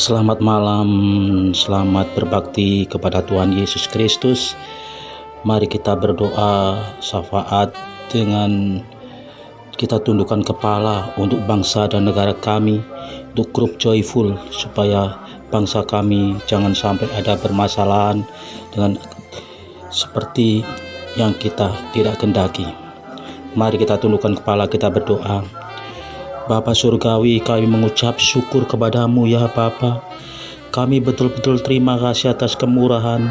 Selamat malam, selamat berbakti kepada Tuhan Yesus Kristus. Mari kita berdoa syafaat dengan kita tundukkan kepala untuk bangsa dan negara kami, untuk grup Joyful, supaya bangsa kami jangan sampai ada permasalahan dengan seperti yang kita tidak kendaki. Mari kita tundukkan kepala, kita berdoa. Bapa Surgawi, kami mengucap syukur kepadamu ya Bapa. Kami betul-betul terima kasih atas kemurahan.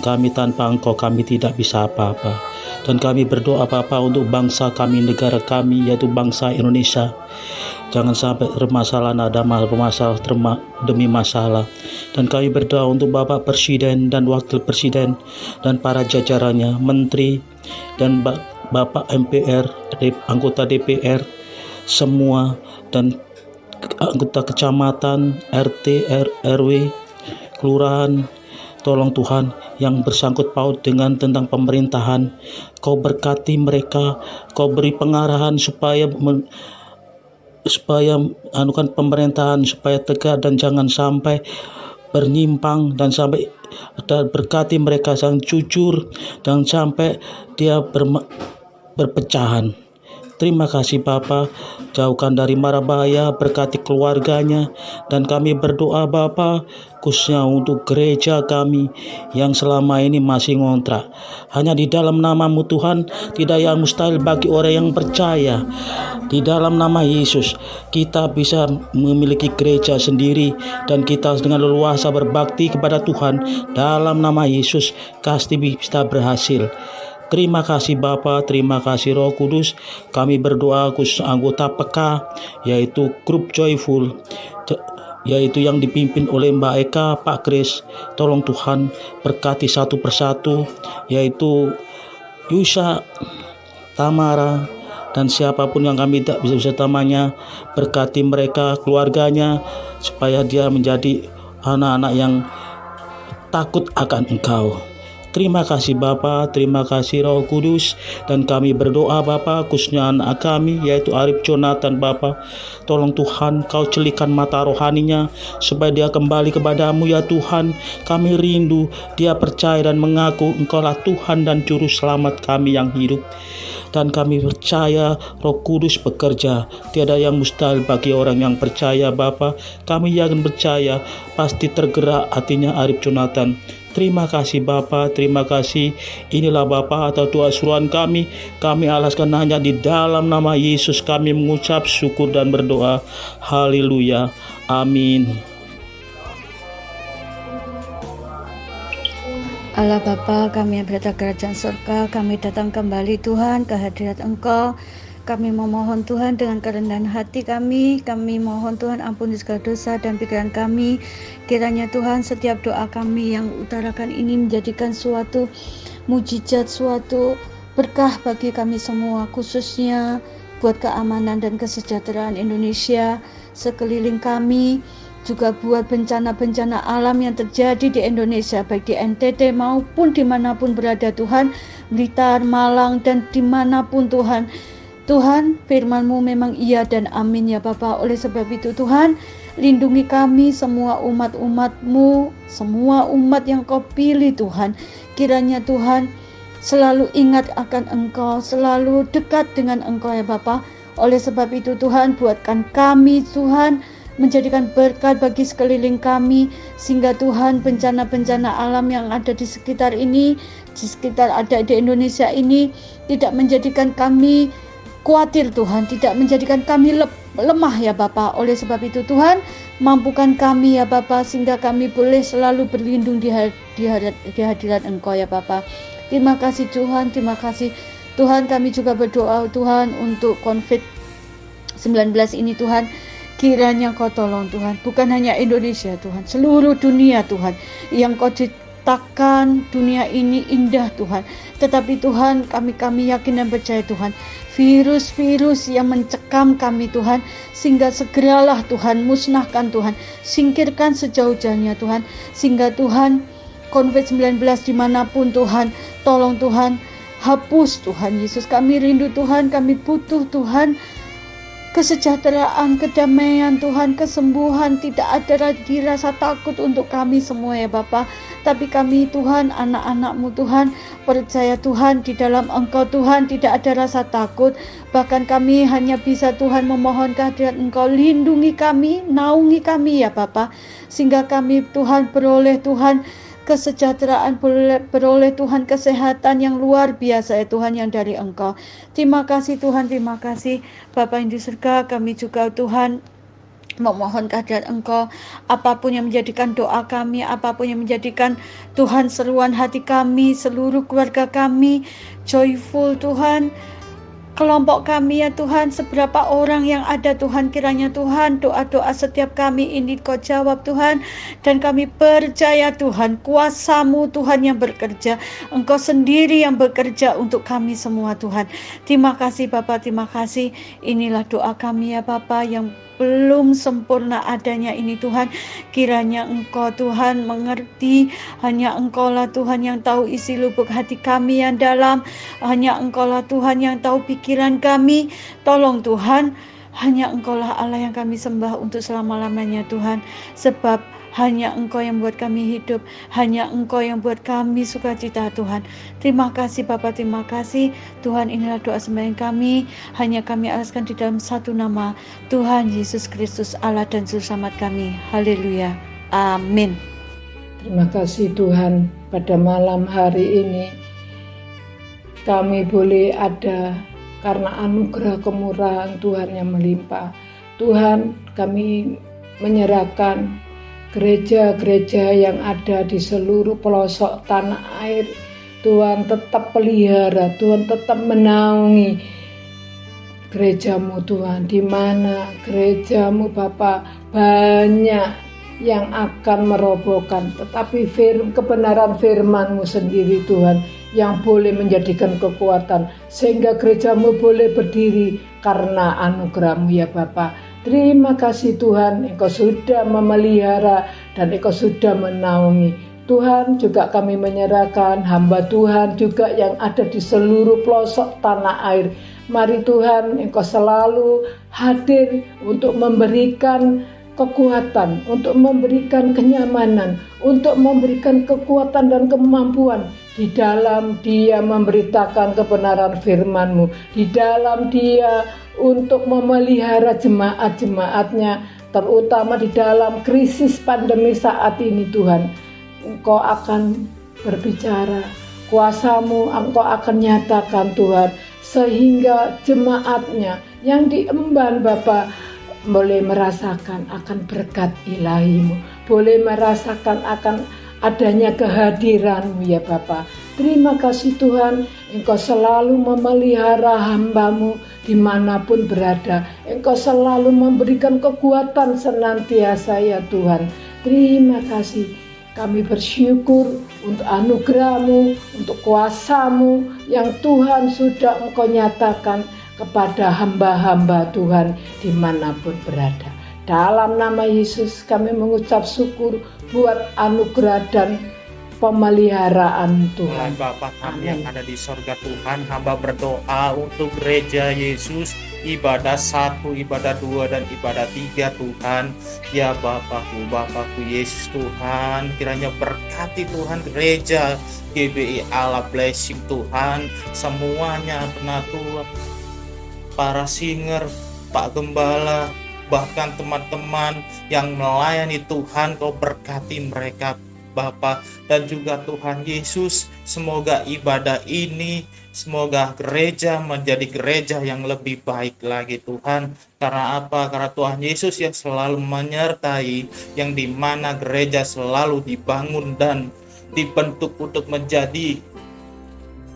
Kami tanpa Engkau kami tidak bisa apa-apa. Dan kami berdoa Bapa untuk bangsa kami, negara kami, yaitu bangsa Indonesia. Jangan sampai permasalahan ada masalah demi masalah. Dan kami berdoa untuk Bapak Presiden dan Wakil Presiden dan para jajarannya, Menteri dan Bapak MPR, anggota DPR, semua, dan anggota kecamatan, RT, RW, kelurahan. Tolong Tuhan yang bersangkut paut dengan tentang pemerintahan, Kau berkati mereka, Kau beri pengarahan supaya anukan pemerintahan supaya tegak dan jangan sampai bernyimpang, dan sampai berkati mereka yang jujur dan sampai dia berpecahan. Terima kasih Bapa, jauhkan dari mara bahaya, berkati keluarganya, dan kami berdoa Bapa, khususnya untuk gereja kami yang selama ini masih ngontrak. Hanya di dalam nama-Mu Tuhan, tidak yang mustahil bagi orang yang percaya. Di dalam nama Yesus, kita bisa memiliki gereja sendiri, dan kita dengan leluasa berbakti kepada Tuhan. Dalam nama Yesus, pasti bisa berhasil. Terima kasih Bapa, terima kasih Roh Kudus. Kami berdoa khusus anggota PK, yaitu grup Joyful, yaitu yang dipimpin oleh Mbak Eka, Pak Kris. Tolong Tuhan berkati satu persatu, yaitu Yusa, Tamara, dan siapapun yang kami tidak bisa namanya. Berkati mereka, keluarganya, supaya dia menjadi anak-anak yang takut akan Engkau. Terima kasih Bapa, terima kasih Roh Kudus, dan kami berdoa Bapa, khususnya anak kami yaitu Arif Jonathan Bapa. Tolong Tuhan Kau celikan mata rohaninya supaya dia kembali kepadamu ya Tuhan. Kami rindu dia percaya dan mengaku Engkaulah Tuhan dan Juru Selamat kami yang hidup. Dan kami percaya Roh Kudus bekerja. Tiada yang mustahil bagi orang yang percaya Bapa. Kami yakin percaya, pasti tergerak hatinya Arif Jonathan. Terima kasih Bapa, terima kasih. Inilah Bapa atau doa suruhan kami alaskan hanya di dalam nama Yesus. Kami mengucap syukur dan berdoa. Haleluya, amin. Allah Bapa, kami yang berada kerajaan surga, kami datang kembali Tuhan ke hadirat Engkau. Kami memohon Tuhan dengan kerendahan hati kami mohon Tuhan ampuni segala dosa dan pikiran kami. Kiranya Tuhan setiap doa kami yang utarakan ini menjadikan suatu mujizat, suatu berkah bagi kami semua, khususnya buat keamanan dan kesejahteraan Indonesia sekeliling kami, juga buat bencana-bencana alam yang terjadi di Indonesia, baik di NTT maupun dimanapun berada Tuhan, Blitar, Malang, dan dimanapun Tuhan. Tuhan, firman-Mu memang iya dan amin ya Bapa. Oleh sebab itu Tuhan, lindungi kami semua umat-umat-Mu, semua umat yang Kau pilih Tuhan. Kiranya Tuhan selalu ingat akan Engkau, selalu dekat dengan Engkau ya Bapa. Oleh sebab itu Tuhan, buatkan kami Tuhan menjadikan berkat bagi sekeliling kami, sehingga Tuhan bencana-bencana alam yang ada di sekitar ini, di sekitar ada di Indonesia ini, tidak menjadikan kami khawatir Tuhan, tidak menjadikan kami lemah ya Bapa. Oleh sebab itu Tuhan, mampukan kami ya Bapa, sehingga kami boleh selalu berlindung di hadirat Engkau ya Bapa. Terima kasih Tuhan, terima kasih Tuhan. Kami juga berdoa Tuhan untuk COVID-19 ini Tuhan. Kiranya Kau tolong Tuhan, bukan hanya Indonesia Tuhan, seluruh dunia Tuhan, yang Kau ciptakan dunia ini indah Tuhan. Tetapi Tuhan, kami yakin dan percaya Tuhan, virus-virus yang mencekam kami Tuhan, sehingga segeralah Tuhan musnahkan Tuhan, singkirkan sejauh-jauhnya Tuhan, sehingga Tuhan COVID-19 dimanapun Tuhan, tolong Tuhan, hapus Tuhan Yesus. Kami rindu Tuhan, kami butuh Tuhan, kesejahteraan, kedamaian Tuhan, kesembuhan. Tidak ada lagi rasa takut untuk kami semua ya Bapa. Tapi kami Tuhan, anak-anak-Mu Tuhan, percaya Tuhan di dalam Engkau Tuhan tidak ada rasa takut. Bahkan kami hanya bisa Tuhan memohon kehadirat Engkau, lindungi kami, naungi kami ya Bapa. Sehingga kami Tuhan beroleh Tuhan kesejahteraan, beroleh Tuhan kesehatan yang luar biasa ya Tuhan yang dari Engkau. Terima kasih Tuhan, terima kasih Bapa yang di surga. Kami juga Tuhan memohon kehadirat Engkau, apapun yang menjadikan doa kami, apapun yang menjadikan Tuhan seruan hati kami, seluruh keluarga kami joyful Tuhan, kelompok kami ya Tuhan, seberapa orang yang ada Tuhan, kiranya Tuhan doa-doa setiap kami ini Kau jawab Tuhan. Dan kami percaya Tuhan, kuasa-Mu Tuhan yang bekerja, Engkau sendiri yang bekerja untuk kami semua Tuhan. Terima kasih Bapa, terima kasih. Inilah doa kami ya Bapa, yang belum sempurna adanya ini Tuhan. Kiranya Engkau Tuhan mengerti, hanya Engkau lah Tuhan yang tahu isi lubuk hati kami yang dalam, hanya Engkau lah Tuhan yang tahu pikiran kami. Tolong Tuhan, hanya Engkau lah Allah yang kami sembah untuk selama-lamanya Tuhan. Sebab hanya Engkau yang buat kami hidup, hanya Engkau yang buat kami sukacita Tuhan. Terima kasih Bapa, terima kasih Tuhan. Inilah doa sembahyang kami, hanya kami alaskan di dalam satu nama, Tuhan Yesus Kristus, Allah dan Juru Selamat kami. Haleluya, amin. Terima kasih Tuhan, pada malam hari ini kami boleh ada karena anugerah kemurahan Tuhan yang melimpah. Tuhan, kami menyerahkan gereja-gereja yang ada di seluruh pelosok tanah air. Tuhan tetap pelihara, Tuhan tetap menaungi gereja-Mu Tuhan, di mana gereja-Mu Bapa banyak yang akan merobohkan, tetapi kebenaran firman-Mu sendiri Tuhan yang boleh menjadikan kekuatan, sehingga gereja-Mu boleh berdiri karena anugerah-Mu ya Bapa. Terima kasih Tuhan, Engkau sudah memelihara dan Engkau sudah menaungi. Tuhan, juga kami menyerahkan hamba Tuhan juga yang ada di seluruh pelosok tanah air. Mari Tuhan, Engkau selalu hadir untuk memberikan kekuatan, untuk memberikan kenyamanan, untuk memberikan kekuatan dan kemampuan di dalam dia memberitakan kebenaran firman-Mu, di dalam dia untuk memelihara jemaat-jemaatnya, terutama di dalam krisis pandemi saat ini Tuhan. Engkau akan berbicara, kuasa-Mu Engkau akan nyatakan Tuhan, sehingga jemaatnya yang diemban Bapa boleh merasakan akan berkat ilahi-Mu, boleh merasakan akan adanya kehadiran-Mu ya Bapa. Terima kasih Tuhan, Engkau selalu memelihara hamba-Mu dimanapun berada. Engkau selalu memberikan kekuatan senantiasa ya Tuhan. Terima kasih. Kami bersyukur untuk anugerah-Mu, untuk kuasa-Mu yang Tuhan sudah Engkau nyatakan kepada hamba-hamba Tuhan dimanapun berada. Dalam nama Yesus kami mengucap syukur buat anugerah dan pemeliharaan Tuhan. Bapa kami yang ada di sorga Tuhan, hamba berdoa untuk gereja Yesus, ibadah 1, ibadah 2, dan ibadah 3 Tuhan. Ya Bapakku Yesus Tuhan, kiranya berkati Tuhan gereja GBI Allah, blessing Tuhan semuanya, penatua, para singer, Pak Gembala, bahkan teman-teman yang melayani Tuhan, Kau berkati mereka Bapa, dan juga Tuhan Yesus, semoga ibadah ini, semoga gereja menjadi gereja yang lebih baik lagi Tuhan. Karena apa? Karena Tuhan Yesus yang selalu menyertai, yang dimana gereja selalu dibangun dan dibentuk untuk menjadi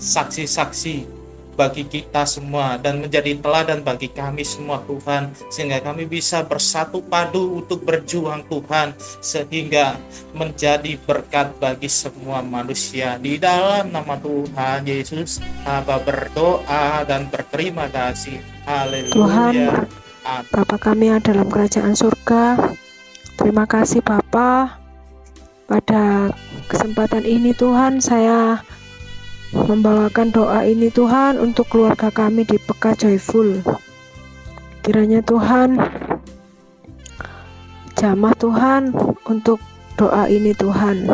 saksi-saksi bagi kita semua dan menjadi teladan bagi kami semua Tuhan, sehingga kami bisa bersatu padu untuk berjuang Tuhan, sehingga menjadi berkat bagi semua manusia. Di dalam nama Tuhan Yesus hamba berdoa dan berterima kasih. Haleluya. Tuhan, Bapa kami yang dalam kerajaan surga, terima kasih Bapa. Pada kesempatan ini Tuhan, saya membawakan doa ini Tuhan untuk keluarga kami di PK Joyful. Kiranya Tuhan jamah Tuhan untuk doa ini Tuhan.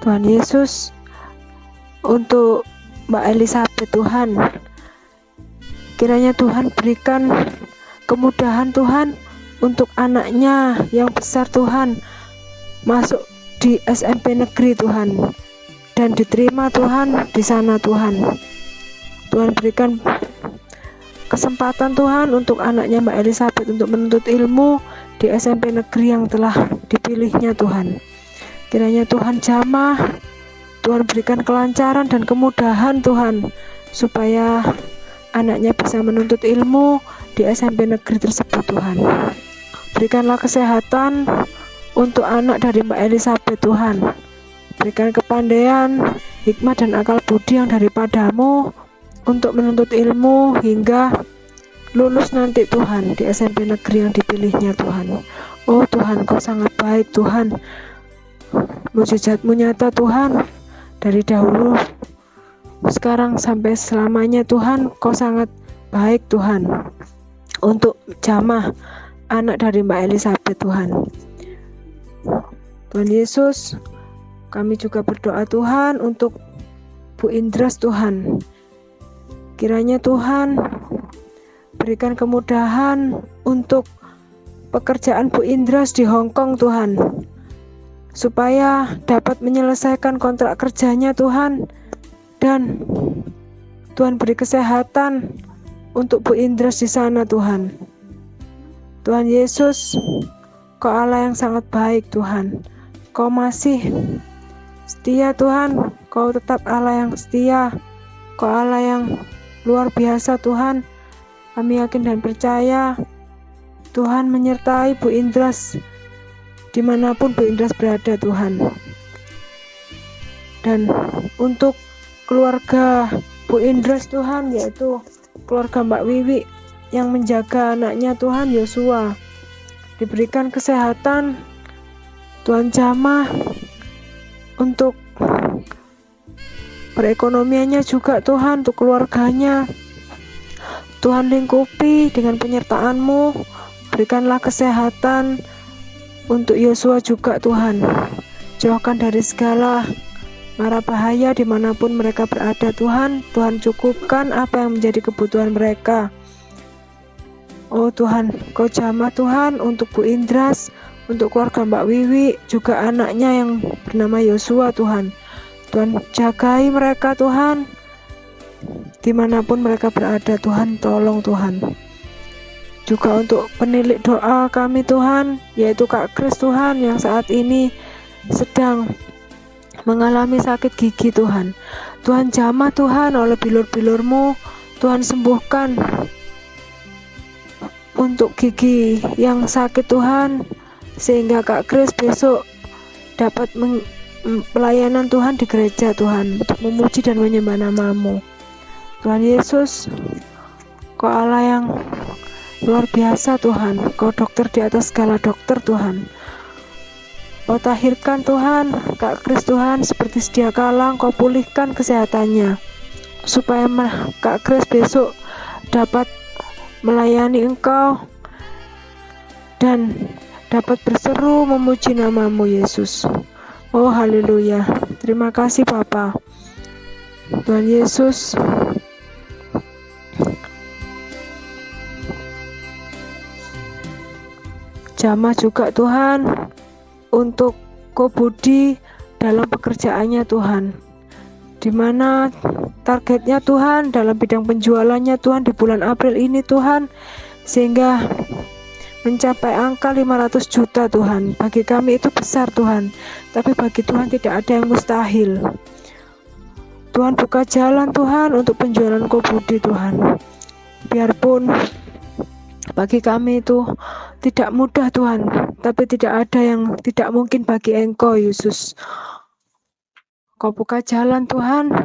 Tuhan Yesus, untuk Mbak Elizabeth Tuhan, kiranya Tuhan berikan kemudahan Tuhan untuk anaknya yang besar Tuhan masuk di SMP negeri Tuhan, dan diterima Tuhan di sana Tuhan. Tuhan berikan kesempatan Tuhan untuk anaknya Mbak Elizabeth untuk menuntut ilmu di SMP negeri yang telah dipilihnya Tuhan. Kiranya Tuhan jamah, Tuhan berikan kelancaran dan kemudahan Tuhan, supaya anaknya bisa menuntut ilmu di SMP negeri tersebut Tuhan. Berikanlah kesehatan untuk anak dari Mbak Elizabeth Tuhan. Berikan kepandaian, hikmat dan akal budi yang daripadamu untuk menuntut ilmu hingga lulus nanti Tuhan di SMP negeri yang dipilihnya Tuhan. Oh Tuhan, Kau sangat baik Tuhan. Mujizat-Mu nyata Tuhan, dari dahulu sekarang sampai selamanya Tuhan. Kau sangat baik Tuhan untuk jamah anak dari Mbak Elizabeth Tuhan. Tuhan Yesus, kami juga berdoa Tuhan untuk Bu Indras Tuhan. Kiranya Tuhan berikan kemudahan untuk pekerjaan Bu Indras di Hong Kong Tuhan, supaya dapat menyelesaikan kontrak kerjanya Tuhan, dan Tuhan beri kesehatan untuk Bu Indras di sana Tuhan. Tuhan Yesus, Kau Allah yang sangat baik Tuhan. Kau masih setia Tuhan. Kau tetap Allah yang setia. Kau Allah yang luar biasa Tuhan. Kami yakin dan percaya Tuhan menyertai Bu Indras dimanapun Bu Indras berada Tuhan. Dan untuk keluarga Bu Indras Tuhan, yaitu keluarga Mbak Wiwi yang menjaga anaknya Tuhan Yosua, diberikan kesehatan Tuhan, jamah untuk perekonomiannya juga Tuhan, untuk keluarganya Tuhan lingkupi dengan penyertaan-Mu. Berikanlah kesehatan untuk Yosua juga Tuhan. Jauhkan dari segala mara bahaya dimanapun mereka berada Tuhan. Tuhan cukupkan apa yang menjadi kebutuhan mereka. Oh Tuhan, Kau jamah Tuhan untuk Bu Indras, untuk keluarga Mbak Wiwi, juga anaknya yang bernama Yosua Tuhan. Tuhan jagai mereka Tuhan, dimanapun mereka berada Tuhan, tolong Tuhan. Juga untuk penilik doa kami Tuhan, yaitu Kak Kris Tuhan, yang saat ini sedang mengalami sakit gigi Tuhan. Tuhan jamah Tuhan oleh bilur-bilur-Mu, Tuhan sembuhkan untuk gigi yang sakit Tuhan, sehingga Kak Kris besok dapat pelayanan Tuhan di gereja Tuhan, untuk memuji dan menyembah nama-Mu. Tuhan Yesus, Kau Allah yang luar biasa Tuhan. Kau dokter di atas segala dokter Tuhan. Kau tahirkan Tuhan Kak Kris Tuhan, seperti sedia kala Kau pulihkan kesehatannya, supaya Kak Kris besok dapat melayani Engkau dan dapat berseru memuji nama-Mu Yesus. Oh haleluya. Terima kasih Bapa. Tuhan Yesus, jamah juga Tuhan untuk Ko Budi dalam pekerjaannya Tuhan, di mana targetnya Tuhan dalam bidang penjualannya Tuhan di bulan April ini Tuhan, sehingga mencapai angka 500 juta Tuhan. Bagi kami itu besar Tuhan, tapi bagi Tuhan tidak ada yang mustahil. Tuhan buka jalan Tuhan untuk penjualan Ko Budi Tuhan. Biarpun bagi kami itu tidak mudah Tuhan, tapi tidak ada yang tidak mungkin bagi Engkau Yesus. Kau buka jalan Tuhan,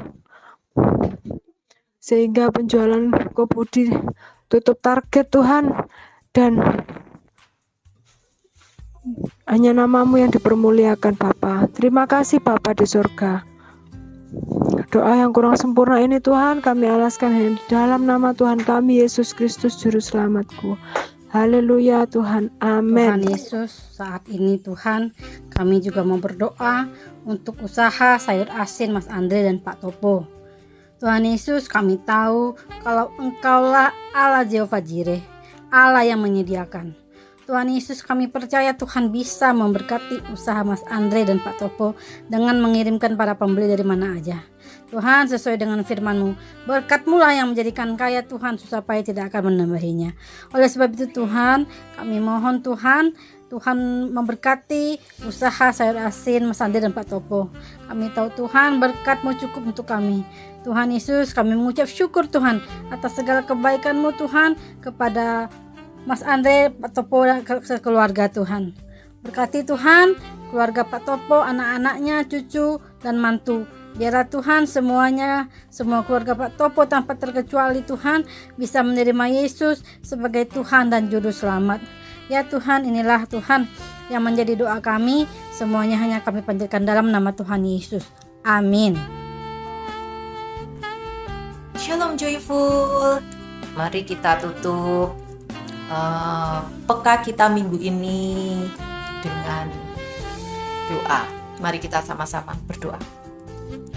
sehingga penjualan Ko Budi tutup target Tuhan, dan hanya nama-Mu yang dipermuliakan Bapa. Terima kasih Bapa di surga. Doa yang kurang sempurna ini Tuhan kami alaskan hanya di dalam nama Tuhan kami Yesus Kristus Juru Selamatku. Haleluya Tuhan, Tuhan amin. Yesus, saat ini Tuhan, kami juga mau berdoa untuk usaha sayur asin Mas Andre dan Pak Topo. Tuhan Yesus, kami tahu kalau Engkaulah Allah Jehovah Jireh, Allah yang menyediakan. Tuhan Yesus, kami percaya Tuhan bisa memberkati usaha Mas Andre dan Pak Topo dengan mengirimkan para pembeli dari mana aja. Tuhan, sesuai dengan firman-Mu, berkat-Mu lah yang menjadikan kaya Tuhan, susah payah tidak akan menambahinya. Oleh sebab itu Tuhan, kami mohon Tuhan memberkati usaha sayur asin Mas Andre dan Pak Topo. Kami tahu Tuhan berkat-Mu cukup untuk kami. Tuhan Yesus, kami mengucap syukur Tuhan atas segala kebaikan-Mu Tuhan kepada Mas Andre, Pak Topo dan keluarga Tuhan. Berkati Tuhan keluarga Pak Topo, anak-anaknya, cucu dan mantu. Biarlah Tuhan semua keluarga Pak Topo tanpa terkecuali Tuhan bisa menerima Yesus sebagai Tuhan dan Juru Selamat. Ya Tuhan, inilah Tuhan yang menjadi doa kami. Semuanya hanya kami panjatkan dalam nama Tuhan Yesus. Amin. Shalom Joyful. Mari kita tutup peka kita minggu ini dengan doa. Mari kita sama-sama berdoa.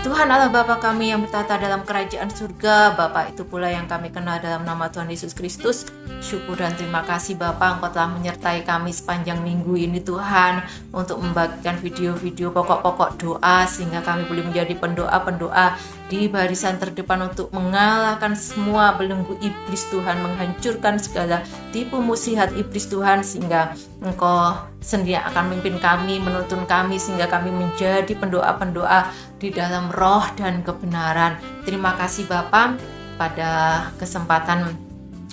Tuhan Allah Bapa kami yang bertata dalam kerajaan surga, Bapa itu pula yang kami kenal dalam nama Tuhan Yesus Kristus. Syukur dan terima kasih Bapa, Engkau telah menyertai kami sepanjang minggu ini Tuhan, untuk membagikan video-video pokok-pokok doa, sehingga kami boleh menjadi pendoa-pendoa di barisan terdepan untuk mengalahkan semua belenggu iblis Tuhan, menghancurkan segala tipu muslihat iblis Tuhan, sehingga Engkau sendiri akan memimpin kami, menuntun kami, sehingga kami menjadi pendoa-pendoa di dalam roh dan kebenaran. Terima kasih Bapa, pada kesempatan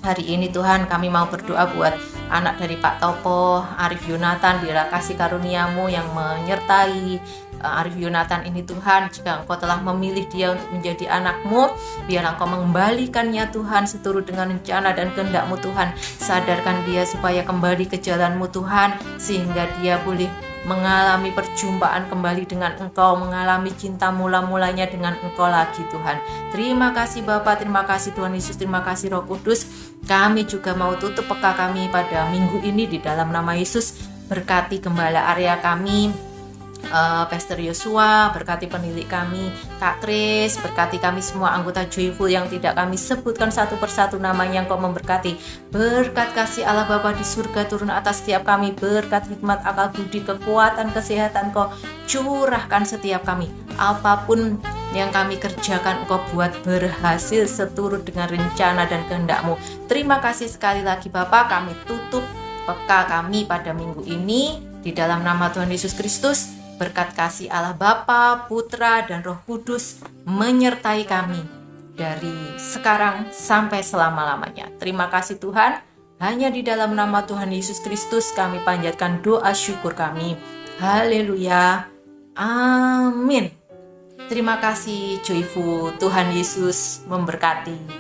hari ini Tuhan kami mau berdoa buat anak dari Pak Topo, Arif Yonatan. Biarlah kasih karunia-Mu yang menyertai Arif Yonatan ini Tuhan. Jika Engkau telah memilih dia untuk menjadi anak-Mu, biarlah Engkau mengembalikannya Tuhan seturut dengan rencana dan kehendak-Mu Tuhan. Sadarkan dia supaya kembali ke jalan-Mu Tuhan, sehingga dia boleh mengalami perjumpaan kembali dengan Engkau, mengalami cinta mula-mulanya dengan Engkau lagi Tuhan. Terima kasih Bapa, terima kasih Tuhan Yesus, terima kasih Roh Kudus. Kami juga mau tutup peka kami pada minggu ini di dalam nama Yesus. Berkati gembala area kami, Pastor Yosua, berkati penilik kami Kak Kris, berkati kami semua anggota Joyful yang tidak kami sebutkan satu persatu namanya. Engkau memberkati. Berkat kasih Allah Bapa di surga turun atas setiap kami, berkat hikmat, akal budi, kekuatan, kesehatan Engkau curahkan setiap kami. Apapun yang kami kerjakan Engkau buat berhasil seturut dengan rencana dan kehendak-Mu. Terima kasih sekali lagi Bapa. Kami tutup peka kami pada minggu ini di dalam nama Tuhan Yesus Kristus. Berkat kasih Allah Bapa, Putra, dan Roh Kudus menyertai kami dari sekarang sampai selama-lamanya. Terima kasih Tuhan. Hanya di dalam nama Tuhan Yesus Kristus kami panjatkan doa syukur kami. Haleluya. Amin. Terima kasih Joyful. Tuhan Yesus memberkati.